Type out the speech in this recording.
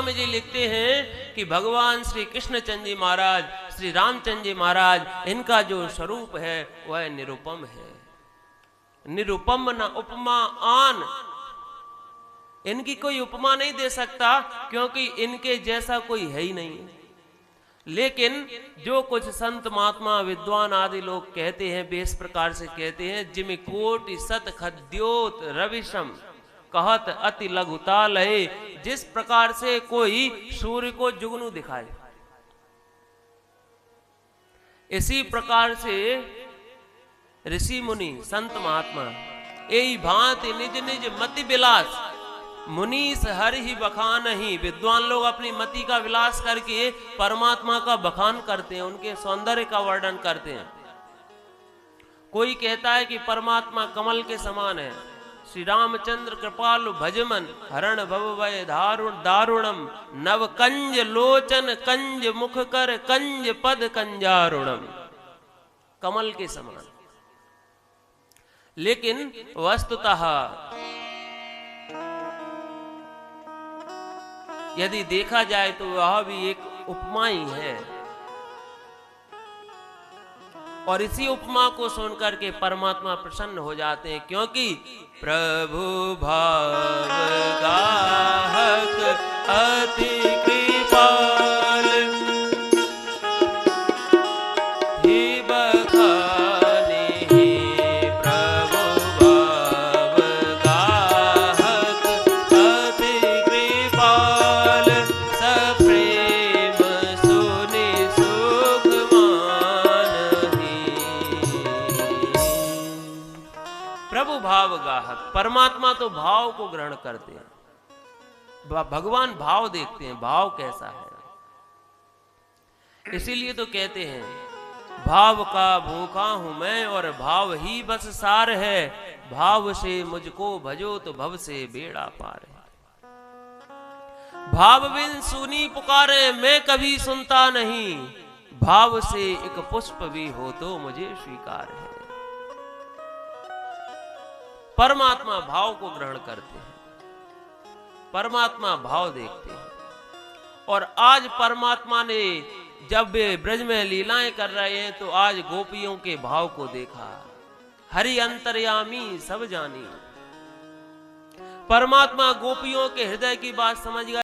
गोस्वामी जी लिखते हैं कि भगवान श्री कृष्णचंद्र जी महाराज, श्री रामचंद्र जी महाराज, इनका जो स्वरूप है वह निरुपम है। निरुपम न उपमा आन, इनकी कोई उपमा नहीं दे सकता, क्योंकि इनके जैसा कोई है ही नहीं। लेकिन जो कुछ संत महात्मा विद्वान आदि लोग कहते हैं वे इस प्रकार से कहते हैं, जिम कोटि सत खद्योत रविशम कहत अति लघुताल है। जिस प्रकार से कोई सूर्य को जुगनू दिखाए, इसी प्रकार से ऋषि मुनि संत महात्मा यही भांति निज निज मति विलास मुनीस हर ही बखान ही। विद्वान लोग अपनी मति का विलास करके परमात्मा का बखान करते हैं, उनके सौंदर्य का वर्णन करते हैं। कोई कहता है कि परमात्मा कमल के समान है, श्री रामचंद्र कृपालु भजमन हरण भव वय दारुणम नव कंज लोचन कंज मुख कर कंज पद कंजारुणम, कमल के समान। लेकिन वस्तुतः यदि देखा जाए तो वह भी एक उपमा ही है, और इसी उपमा को सुनकर के परमात्मा प्रसन्न हो जाते हैं, क्योंकि प्रभु भाव गाहक अति कृपाल ही बखाने ही। प्रभु भाव गाहक अति कृपाल सप्रेम सुनि सुख मानहि। प्रभु भाव गाहक, परमात्मा तो भाव को ग्रहण करते हैं, भगवान भाव देखते हैं, भाव कैसा है। इसीलिए तो कहते हैं भाव का भूखा हूं मैं और भाव ही बस सार है। भाव से मुझको भजो तो भव से बेड़ा पार है। भाव बिन सुनी पुकारे मैं कभी सुनता नहीं, भाव से एक पुष्प भी हो तो मुझे स्वीकार है। परमात्मा भाव को ग्रहण करते हैं, परमात्मा भाव देखते हैं। और आज परमात्मा ने जब वे ब्रज में लीलाएं कर रहे हैं तो आज गोपियों के भाव को देखा। हरि अंतर्यामी सब जानी, परमात्मा गोपियों के हृदय की बात समझ गया।